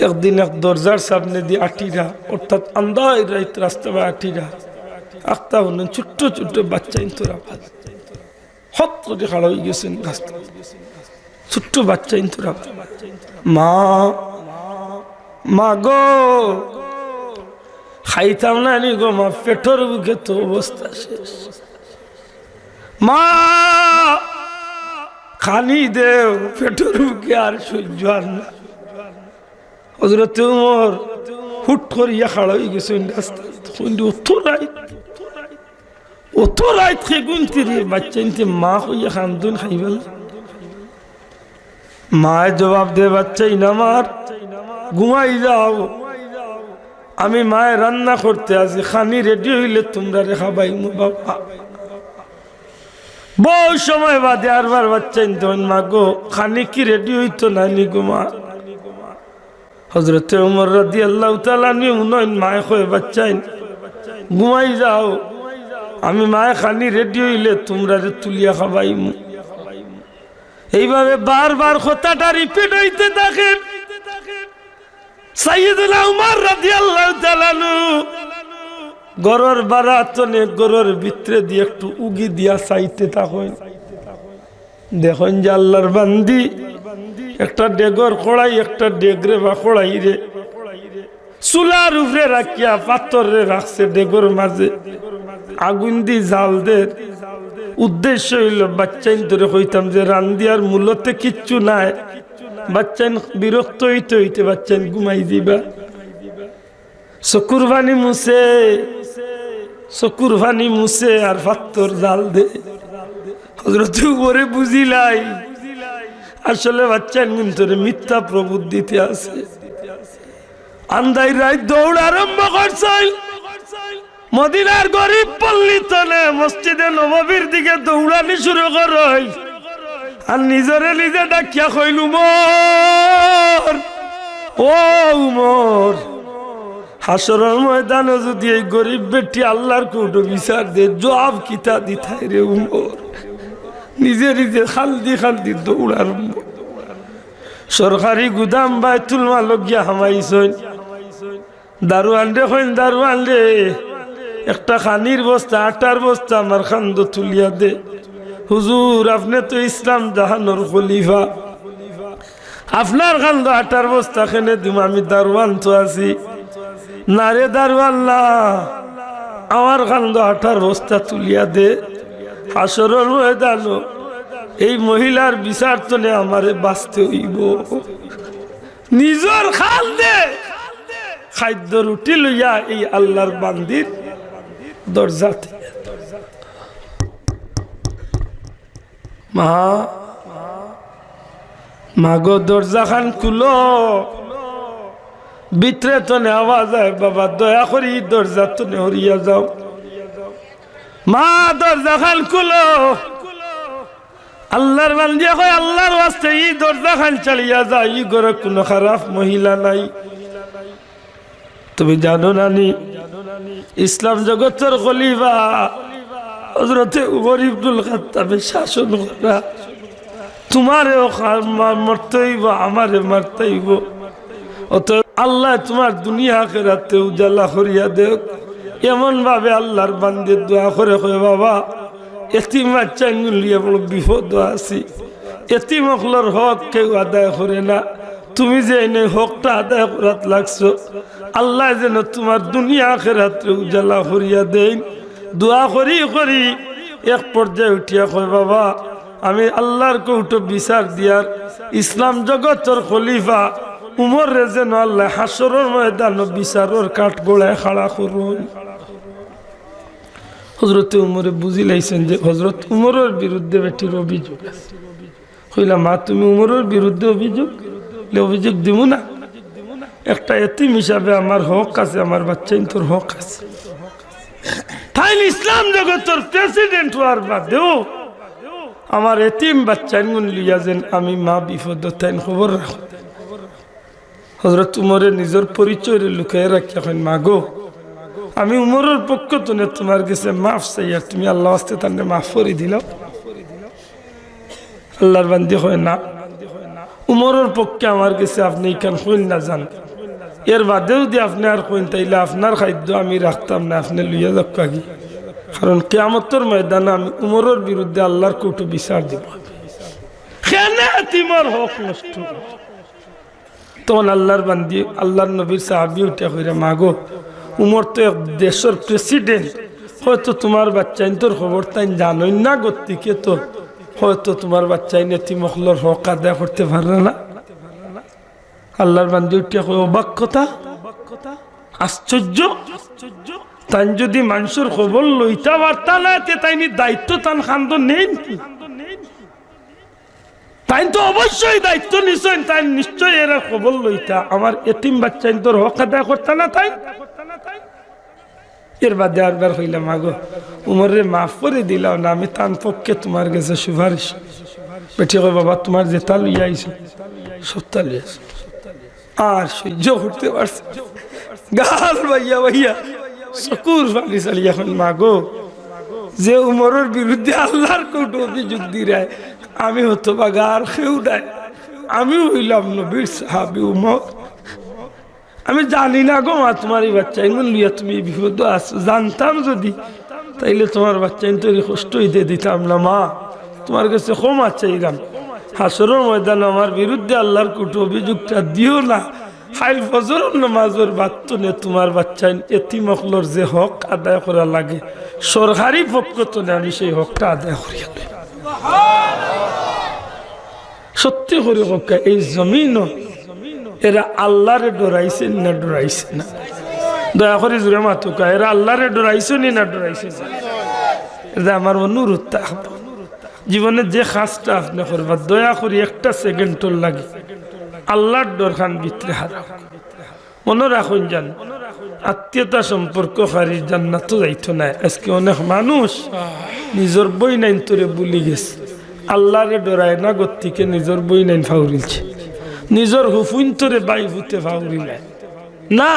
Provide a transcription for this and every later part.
একদিন এক দরজার সামনে দিয়ে আটিরা, অর্থাৎ আন্দায় রাইত রাস্তা বা আটিরা আখতা হলেন ছোট্ট ছোট্ট বাচ্চা ইন্তরা হত করে খাড়া হয়ে গেছেন রাস্তা, ছোট্ট বাচ্চা ইন্তরা। মা মা গো খাইতাম না নি গো মা, পেটর বুকে তো অবস্থা শেষ। মা খানি দেও, পেটর বুকে আর সহ্য আর না। হযরত ওমর হুট করিয়া খাড়া হয়ে গেছেন রাস্তা, অত রাত গুনতি রে বাচ্চা ইনতে মা হইয়া খান্দুন খাইবেল। মায়ের জবাব দে বাচ্চা ইনামার ঘুমাই যাও, আমি মায়ের রান্না করতে আছি, খানি রেডি হইলে তোমরা রেখা পাই বাবা। বহু সময় বাদে আরবার বাচ্চা ইনতে মা গো খানি কি রেডি হইতো না নি গো মা। হযরত ওমর রাদিয়াল্লাহু তাআলা নি উনয়ন মায়ে কয় বাচ্চাইন ঘুমাই যাও, আমি মায়ে খানি রেডি হইলে তোমরা তুলিয়া খাবাইমু। এইভাবে বারবার কথাটা রিপিট হইতে থাকে। সাইয়েদুনা উমর রাদিয়াল্লাহু তাআলা গরর বারাতনে গরর ভিতরে দিয়ে একটু উগি দিয়া চাইতে থাকেন, দেখেন যে আল্লাহর বান্দি একটা ডেগর খড়াই, একটা ডেগরে বা খড়াই রে চুলার উপরে রাখিয়া পাথরে রাখছে ডেগর মাঝে, আগুন দি জাল দে। উদ্দেশ্য হইল বাচ্চাইন ধরে কইতাম যে রান্দিয়ার মূলতে কিচ্ছু নাই, বাচ্চাইন বিরক্ত হইতে হইতে বাচ্চাইন ঘুমাই দিবা। চকুর পানি মুছে, চকুর পানি মুছে আর পাথর জাল দে। হযরত ওমরে বুঝিলাই আসলে বাচ্চাইন কিন্তু মিথ্যা প্রবুদ্ধিতে আছে। আন্দাই রাত দৌড় আরম্ভ করছিল, মদিনার গরিব পল্লীতনে মসজিদে নববীর দিকে দৌড়ানি শুরু করই। আর নিজরে নিজে ডাকিয়া কইল উমর, ও উমর, হাসরের ময়দানে যদি এই গরিব বেটি আল্লাহর কোর্টে বিচার দে, জবাব কিতা দিতাই রে উমর। নিজে নিজে খালদি খালদি দৌড় আরম্ভ। সরকারি গুদাম বাইতুল মাল গিয়া হামাইছেন। দারোয়ান রে কইন, দারোয়ান রে একটা খানির বস্তা, আটার বস্তা আমার খান্দ তুলিয়া দে। হুজুর আপনি তো ইসলাম জাহানোর খলিফা, আপনার খান্দ আটার বস্তা খেনে দিম, আমি দারোয়ান তো আছি। না রে দারোয়ান না, আমার খান্দ আটার বস্তা তুলিয়া দে। হাসরের ময়দানে এই মহিলার বিচার তো নে আমারে বাঁচতে হইব। নিজর খাল দে খাদ্য রুটি লইয়া এই আল্লাহর বান্দির দরজাতে মা মাগো দরজা খান খুলো, ভিতরে তো নে আওয়াজ হয়, বাবা দয়া করি দরজা তো নে হরিয়া যাও। মা দরজা খান খুলো। আল্লাহর বান্দিয়া কয় আল্লাহর ওয়াস্তে এই দরজা খান চালিয়া যা, এই ঘরে কোনো খারাপ মহিলা নাই। তুমি জানো নানি ইসলাম জগতের খলিফা হযরত উমর ইবনুল খাত্তাবের শাসন করা, তোমারেও মরতে হইব, আমারে মারতে হইব। অতএব আল্লাহ তোমার দুনিয়া আখিরাতে উজালা করিয়া দেও। এমন ভাবে আল্লাহর বান্দে দোয়া করে কয় বাবা এতিম বাচ্চা নিয়ে বড় বিপদ আছি, এতিম হকলর হক কেউ আদায় করে না, তুমি যে এনে হকটা আদায় করাত লাগছো, আল্লাহ যেন তোমার দুনিয়া আখিরাতে উজালা করিয়া দেন। দোয়া করি করি এক পর্যায়ে উঠিয়া কয় বাবা আমি আল্লাহর কৌটো বিচার দিয়ার ইসলাম জগতের খলিফা উমর রে যেন আল্লাহ হাসরের ময়দানে বিচারের কাঠ গোড়ায় খাড়া করুন। হযরত উমরে বুঝি লাইছেন যে হযরত উমরের বিরুদ্ধে বেটির অভিযোগ আছে। কইলাম মা তুমি উমরের বিরুদ্ধে অভিযোগ দিব না, একটা এতিম হিসাবে আমার হক আছে, আমার বাচ্চা তোর হক আছে। তাইলে ইসলাম জগতের প্রেসিডেন্ট হওয়ার বাদেও আমার এতিম বাচ্চা লিয়া যেন আমি মা বিপদ তাই খবর রাখো। হযরত উমরের নিজের পরিচয় লুকায় রাখি এখন মা গো আমি উমরের পক্ষ তো তোমার কাছে মাফ চাই, আর তুমি আল্লাহ আস্তে তার মাফ করে দিলাম। আল্লাহর বান্দি হয় না, উমরের পক্ষে আমার কাছে আপনি এখান কইন না যান, এর বাদেও যদি আপনি আর কইন তাইলে আপনার খাদ্য আমি রাখতাম না, আপনি লইয়া যাক কাকি। কারণ কিয়ামতের ময়দানে আমি উমরের বিরুদ্ধে আল্লাহর কোর্টে বিচার দিব। কেন তোমার হক নষ্ট? তখন আল্লাহর বান্দি আল্লাহর নবীর সাহাবী উঠে কইরা, মাগো উমর তো এক দেশের প্রেসিডেন্ট, হয়তো তোমার বাচ্চা তোর খবর তাই জানোই না, গতিকে তো হয়তো তোমার বাচ্চাই নেতিমখলর হক আদায় করতে পারে না। আল্লাহর বান্দি উঠে কই, অবাক কথা, আশ্চর্য, তাই যদি মানুষের খবর লইতা পারতা না তাইনি দায়িত্ব তান খান্দ নেই, তাই তো অবশ্যই দায়িত্ব নিশ্চয়, তাই নিশ্চয় এরা খবর লইতা আমার এতিম বাচ্চা তোর হক আদায় করতা না। তাই এর বাদে আরবার হইলাম, আগো উমরে মাফ করে দিলাম না, আমি তার পক্ষে তোমার কাছে সুপারিশ। বেটি কই, বাবা তোমার যেটা লইয়া আইছো সবটা লইয়াছ, আর সহ্য করতে পারছি, গাল ভাইয়া ভাইয়া চকুর পানি চালি। এখন মাগো যে উমরের বিরুদ্ধে আল্লাহর কোর্টে অভিযোগ দিরায়, আমি হতো বা গার খেউ নাই, আমি হইলাম নবীর সাহাবী উমর, আমি জানি না গো মা তোমার এই বাচ্চা এমন লইয়া তুমি বিপদ আছো, জানতাম যদি তাইলে তোমার বাচ্চা তৈরি কষ্ট হইতে দিতাম না। মা তোমার কাছে ক্ষমা চাইলাম, হাসরের ময়দানে আমার বিরুদ্ধে আল্লাহর কোর্টে অভিযোগটা দিও না। হাইল ফজর নামাজের বাত্তনে তোমার বাচ্চা এতিমখলর যে হক আদায় করা লাগে সরকারি পক্ষ তো আমি সেই হকটা আদায় করিয়া লই। সত্যি করে হকা এই জমিন এরা আল্লাহরে ডরাইছেন না ডরাইছে না? দয়া করে জোরে মাতুকা, এরা আল্লাহরে ডরাইছে না ডরাইছে না? এটা আমার অনুরোধ থাকবে, জীবনে যে কাজটা আপনি করবা দয়া করে একটা সেকেন্ডর লাগে আল্লাহর ডর খান ভিতরে হারাও। মনে রাখুন, জান আত্মীয়তা সম্পর্ক হারি জান্নাত যাইতো না। আজকে অনেক মানুষ নিজের বই নাইন তোরে বুলি গেছে, আল্লাহরে ডরায় না, গতিকে নিজের বই নাইন ফাউরিলছে, নিজের হুফুন তোরে বাইফুতে ফাউরিলেন না।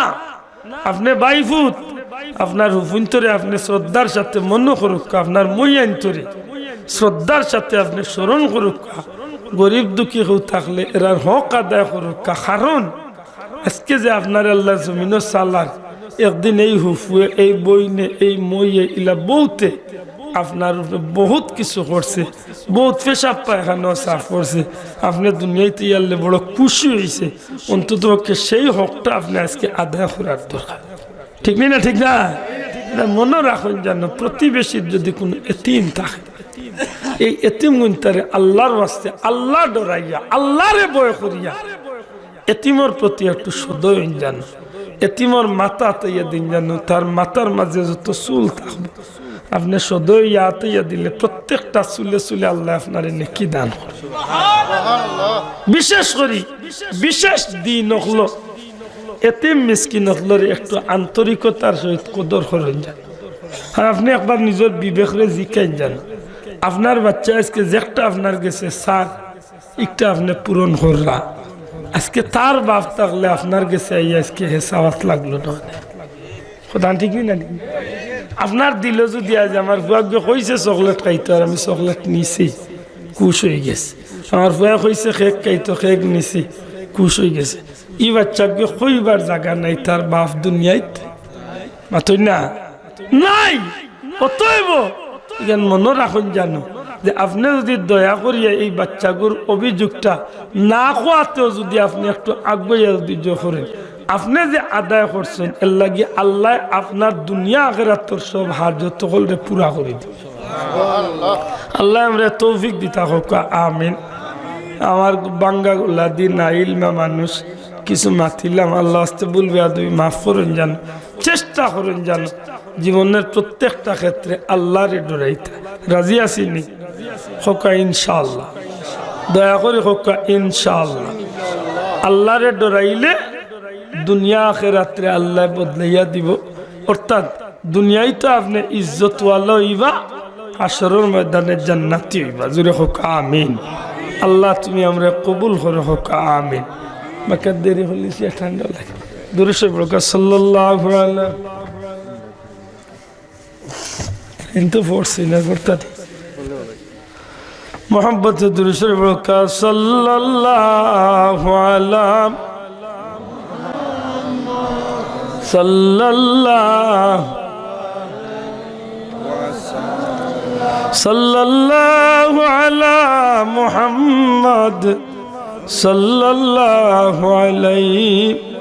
আপনি বাইফুত আপনার হুফুন তোরে আপনি শ্রদ্ধার সাথে মনে করুক, আপনার মই আইন তোরে শ্রদ্ধার সাথে আপনি স্মরণ করুক, গরিব দুঃখী কেউ থাকলে এরার হক আদায় করুক। কারণ আজকে যে আপনার আল্লাহ জমিন সালার একদিন এই হুফুয়ে এই বইনে এই মইয়ে ইলা বউতে আপনার বহুত কিছু করছে, বহুত পেশাব পায়খানা সাফ করছে, আপনি দুনিয়াতে ইয়ারলে বড় খুশি হয়েছে, অন্তত সেই হকটা আপনি আজকে আদায় করার দরকার। ঠিক না? ঠিক না? মনে রাখুন, জানো প্রতিবেশীর যদি কোনো এতিম থাকে, এই এতিম গুনতারে আল্লাহর ওয়াস্তে আল্লাহ ডরাইয়া আল্লাহরে ভয় করিয়া এতিমর প্রতি একটু সদয় জানো, এতিমর মাথা আতাইয়া দিন জানো, তার মাথার মাঝে যত চুল থাকবে আপনি সদয় আতাইয়া দিলে প্রত্যেকটা চুলে চুলে আল্লাহ আপনার নেকি দান করে। বিশেষ করি বিশেষ দিন হলো এতিম মিসকিন হলোর একটু আন্তরিকতার সহিত কদর করেন যান। আর আপনি একবার নিজের বিবেকরে জিকাইন জানো, আপনার বাচ্চা আজকে যেটা আপনার গেছে সার একটা আপনি পূরণ করলা, আজকে তার বাপ থাকলে আপনার গেছে আজকে হেসাওয়াত লাগলো না। কথা ঠিক না? আপনার দিল যদি আজ আমার বুয়াকে কইছে চকলেট খাইতো আর আমি চকলেট নিছি, খুশ হয়ে গেছে। আমার বুয়া কইছে কেক খাইতো, কেক নিছি, খুশ হয়ে গেছে। ই বাচ্চাকে কইবার জায়গা নাই তার বাপ দুনিয়ায় মাতই না নাই। অতএব মনে রাখুন, জানো যে আপনি যদি দয়া করিয়া এই বাচ্চাগুর অভিযোগটা না খোয়াতেও যদি আপনি একটু আগুয়া যদি করেন, আপনি যে আদায় করছেন এর লাগি আল্লাহ আপনার দুনিয়া আখিরাতের সব হাজত সকলরে পুরা করে দিবে। আল্লাহ আমরা তৌফিক দিতা হোক, আমিন। আমার বাঙ্গা গুলা দিন ইলমা মানুষ কিছু মাতিলাম, আল্লাহ আস্তে বলবে তুমি মাফ করেন, জানো চেষ্টা করেন, জানো জীবনের প্রত্যেকটা ক্ষেত্রে আল্লাহরে ডরাইতে রাজি আসিনি হোকা ইনশাআল্লাহ। দয়া করে হোকা ইনশাআল্লাহ। আল্লাহরে ডরাইলে দুনিয়া আখিরাতে আল্লাহ বদলাইয়া দিব। অর্থাৎ দুনিয়ায় তো আপনি ইজ্জতওয়ালা হইবা, হাশরের ময়দানে জান্নাতি হইবা। জোরে হোক আমিন। আল্লাহ তুমি আমরা কবুল করে হোক আমিন। বাকি দেরি হলে ঠান্ডা লাগে। দূরে সে বলকা সাল্লাল্লাহু আলাইহি কিন্তু ফোর্সি না করতে मोहब्बत दुरूद शरीफ का सल्लल्लाहु अलैहि सल्लल्लाहु अला मुहम्मद सल्लल्लाहु अलैहि